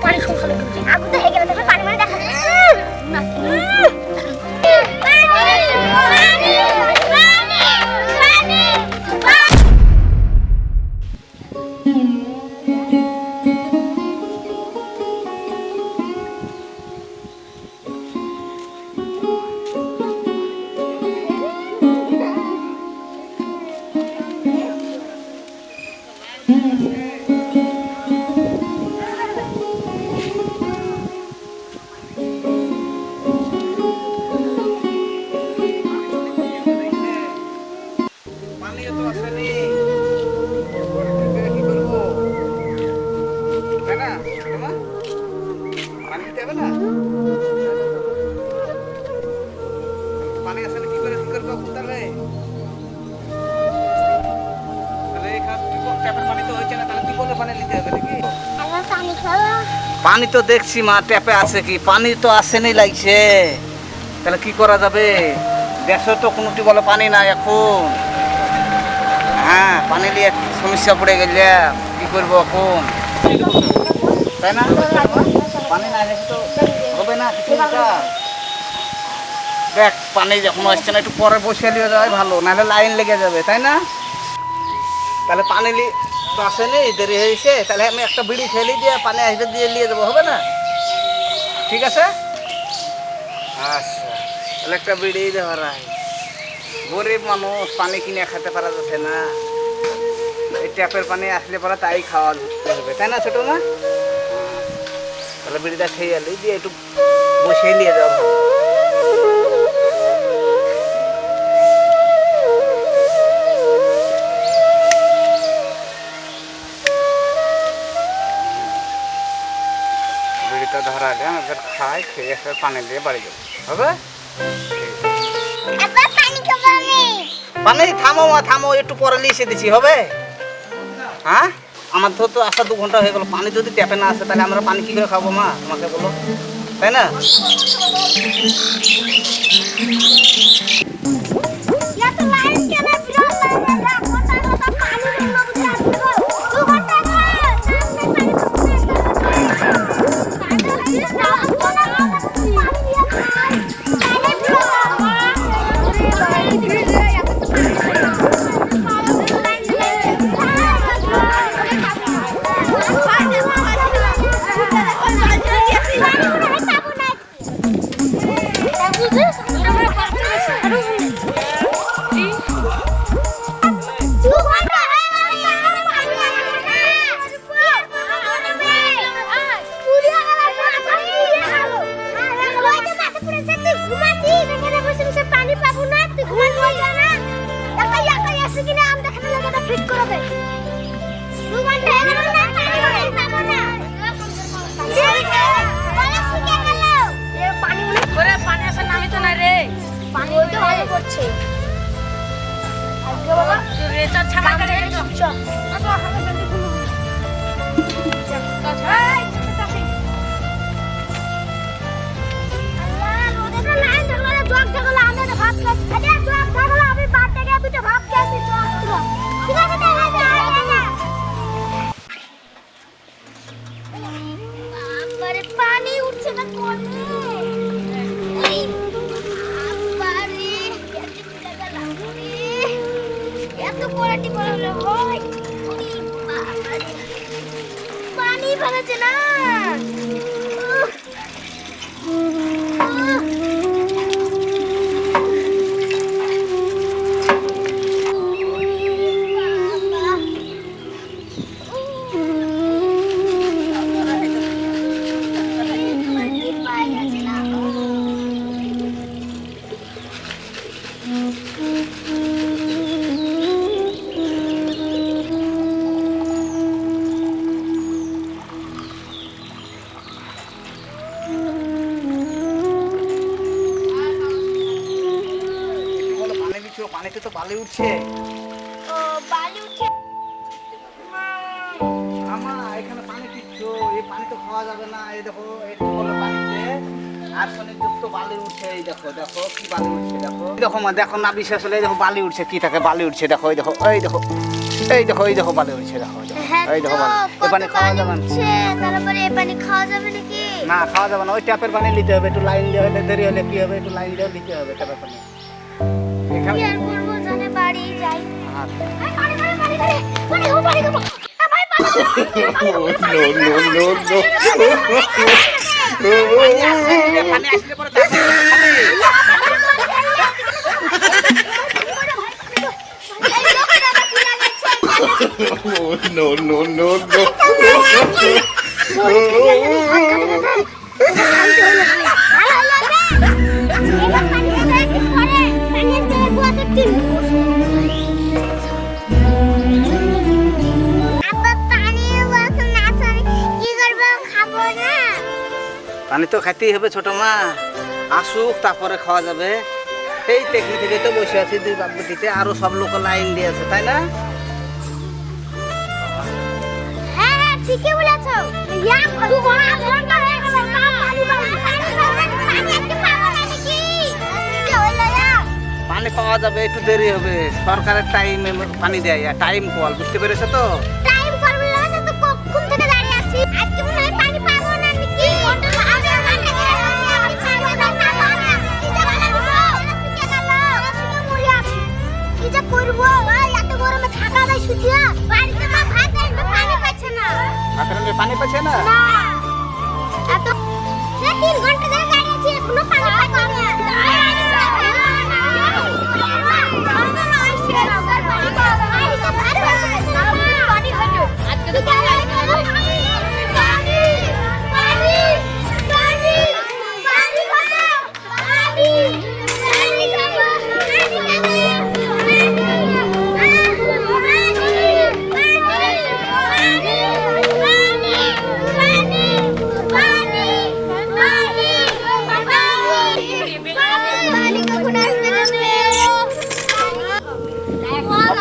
পানি সংসারে আগুন তো হয়ে গেলে তবে পানি মানে দেখা পানি তো দেখছি মা ট্যাপে আছে কি পানি তো আসেনি লাগছে তাহলে কি করা যাবে দেশে তো কোনো টিউবওয়েলে পানি নাই এখন হ্যাঁ পানি নিয়ে সমস্যা পড়ে গেলে কি করবো এখন তাই না পানি না তো হবে না কিছু দেখ পানি যখন আসছে না একটু পরে বসে নিয়ে যাওয়াই ভালো নাহলে লাইন লেগে যাবে তাই না তাহলে পানি তো আসেনি দেরি হয়েছে তাহলে আমি একটা বিড়ি ফেলে দিয়ে পানি আসবে দিয়ে নিয়ে যাবো হবে না ঠিক আছে আচ্ছা তাহলে একটা বিড়ি দেওয়া গরিব মানুষ পানি কিনে খেতে পারা যাচ্ছে না এই ট্যাপের পানি আসলে পরে তাই খাওয়া হবে তাই না ছোটো না তাহলে বিড়িটা খেয়ে এলি দিয়ে একটু বসে নিয়ে যাওয়া ভালো ধরালে আমি খাই খেয়ে পানি দিয়ে বাড়ি যাবো হবে পানি থামো মা থামো একটু পরে লিখে দিচ্ছি হবে হ্যাঁ আমার তো আসা 2 ঘন্টা হয়ে গেল পানি যদি ট্যাপে না আসে তাহলে আমরা পানি কি করে খাবো মা তোমাকে বলো তাই না পানি উঠছে না পানি ফেলেছে না পানিতে তো বালি উঠছে ও বালি উঠছে আমা এখানে পানি পিচ্ছো এই পানি তো খাওয়া যাবে না এই দেখো একটু বলে পানিতে আর্সেনিক যুক্ত বালি উঠছে, এই দেখো দেখো কি বালি উঠছে, দেখো দেখো মা, দেখো না বিশ্বাস হলে এই দেখো বালি উঠছে, কি থাকে বালি উঠছে, দেখো এই দেখো এই দেখো এই দেখো এই দেখো বালি উঠছে, দেখো এই দেখো বালি। এই পানি খাওয়া যাবে না, তারপরে এই পানি খাওয়া যাবে নাকি? না খাওয়া যাবে না, ওই ট্যাপের পানি নিতে হবে, একটু লাইন দেওয়া হলে দেরি হলে কি হবে, একটু লাইন দেওয়া দিতে হবে ট্যাপের পানি। কি আর করবো, জানে বাড়ি যাই। আচ্ছা। পানি খাবো, পানি খাবো। ভাই পানি পানি আসলে পরে তারপরে No, no, no, no. পানি তো খাইতেই হবে ছোট মা, আসুক তারপরে খাওয়া যাবে। এই টেকনি থেকে তো বসে আছি দুই বাবুটিতে, আরো সব লোক লাইন দিয়ে আছে তাই না? ঠিকই বলেছো। ঘন্টা হয়ে গেল পানি পাওয়া যাবে, একটু দেরি হবে, সরকারের টাইমে পানি দেয়, টাইম কল, বুঝতে পেরেছো তো? টাইম করবো না, তো কখন থেকে দাঁড়িয়ে আছি, আজকে মনে হয় পানি পাবো না নাকি? কি যে করবো, এত গরমে থাকা যায় শুকিয়ে, বাড়িতে মা ভাত রান্না পানি পাচ্ছে না। পানি পাচ্ছে না? এত 3 ঘন্টা ধরে দাঁড়িয়ে আছি, এখনো পানি পাচ্ছে না।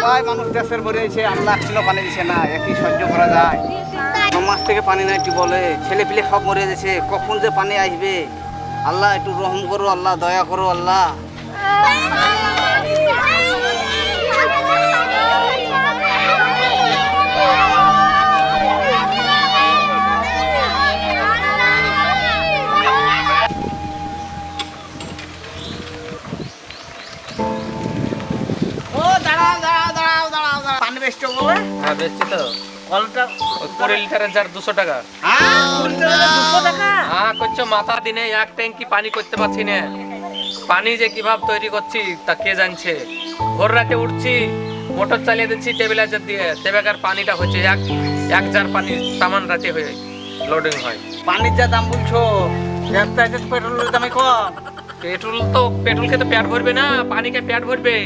সবাই মানুষ দেশের ভরে এসে আল্লাহ ছিল পানি দিছে না, একই সহ্য করা যায়? মাস থেকে পানি নাই বলে ছেলে পিলে সব মরে গেছে, কখন যে পানি আসবে? আল্লাহ একটু রহম করো, আল্লাহ দয়া করো, আল্লাহ। ও দাঁড়াও দাঁড়াও দাঁড়াও দাঁড়াও দাঁড়াও, পানি বেচছো বলে? হ্যাঁ বেচছি তো। কলটা 20 লিটারের জার 200 টাকা। হ্যাঁ 200 টাকা। হ্যাঁ করছো, মাথা দিনে এক ট্যাঙ্কি পানি করতে পারছি না। পানি যে কিভাবে তৈরি করছি তা কে জানছে। ভোর রাতে উঠছি, মোটর চালিয়ে দিচ্ছি টেবিলাইজার দিয়ে, তেবেকার পানিটা হচ্ছে এক জার পানি সামান রাতে হয়ে লোডিং হয়। পানির যা দাম বলছো, পেট্রোলের দামে কম। পেট্রোল খেতে পেট ভরবে না, পানিকে পেট ভরবে।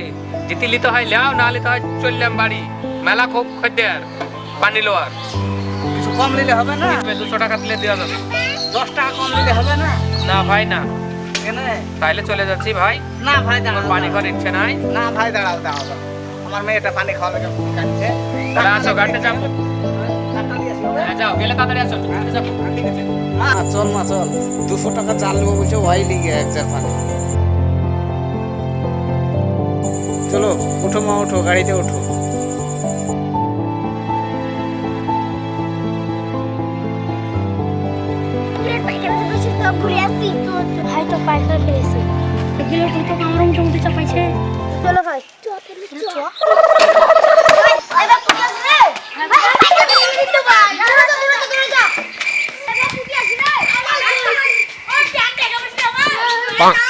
যেতে লিতে হয় লাও, না লিতে হয় চললাম বাড়ি। মেলা খুব খদ্দের পানি লোয়ার। কিছু কম নিলে হবে না? 200 টাকা দিলে দেওয়া যাবে। 10 টাকা কম নিলে হবে না? না ভাই না, কেন? তাইলে চলে যাচ্ছি ভাই। না ভাই দাঁড়াও, আমার পানি খাওয়ার ইচ্ছে নাই। না ভাই দাঁড়াও দাঁড়াও দাঁড়াও। আমার মেয়েটা পানি খাওয়া লাগে কাটছে। তাহলে আসো, গাড়িতে যাবো। তাড়াতাড়ি আসো। হ্যাঁ যাও, গেলে তাড়াতাড়ি আসো। গাড়িতে যাবো। ঠিক আছে। মা চল মা চল, 200 টাকা চাল নেবো বলছো, ওয়াই লিগে 1 জার পানি। চলো উঠো মা, উঠো, গাড়িতে উঠো। ঘুরে আসি তো, ভাই তো পাইকা ফেলেছে, এগুলো তো আমরা মোটামুটি চাপাইছে। চলো ভাই, Bang.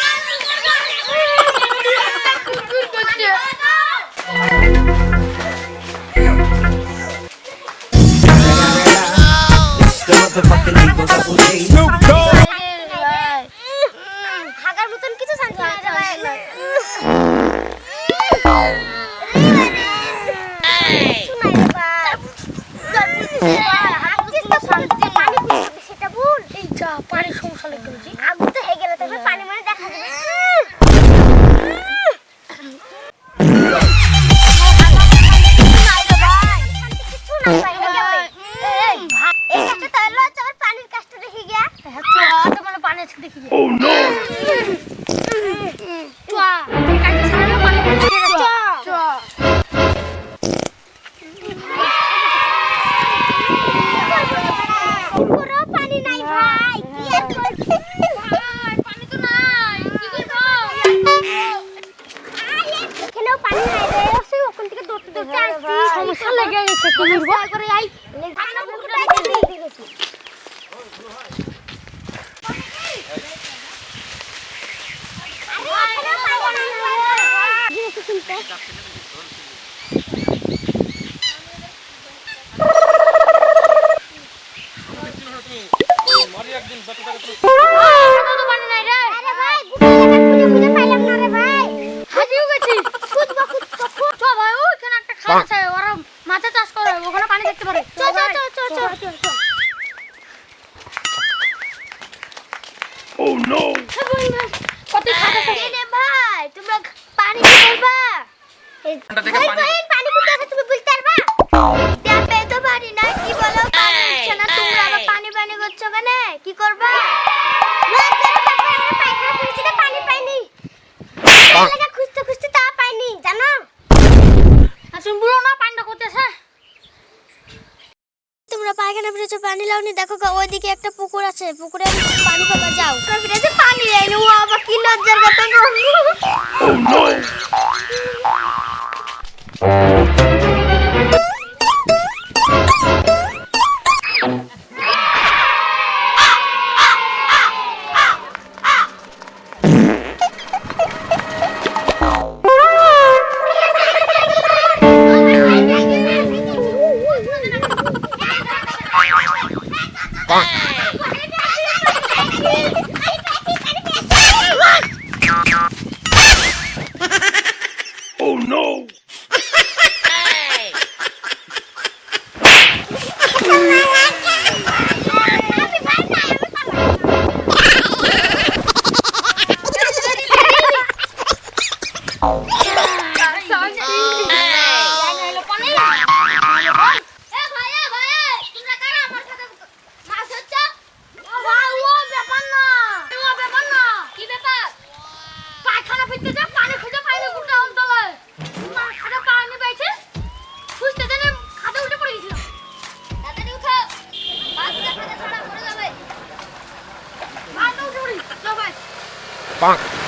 সমস্যা লেগে গেছে কি করব করে আই খানা ফুটাই দিবি মাছ চাষ করে ওখানে পানি দেখতে পারে Oh no! কত খাতা রে ভাই তোমরা পানি কি করবা ওটা থেকে পানি পানি কোথায় আছে তুমি বলতে পারবা ট্যাপে তো পানি না কি বলো পানি হচ্ছে না তোমরা আবার পানি পানি করছো কেন কি করবা লজ্জার ব্যাপারে আমরা পায়খানা করেছি না পানি পাইনি লাগা খুঁজতে খুঁজতে তা পাইনি জানো আসুন বুড়ো না পানিটা করতেছে তোমরা পায়খানা ফিরেছো পানি লাওনি দেখো ওইদিকে একটা পুকুর আছে পুকুরে পানি খাবা যাও ফিরেছে পানি লাইনি ও আবার কি লজ্জার কথা Oh no! Oh no! Bonk.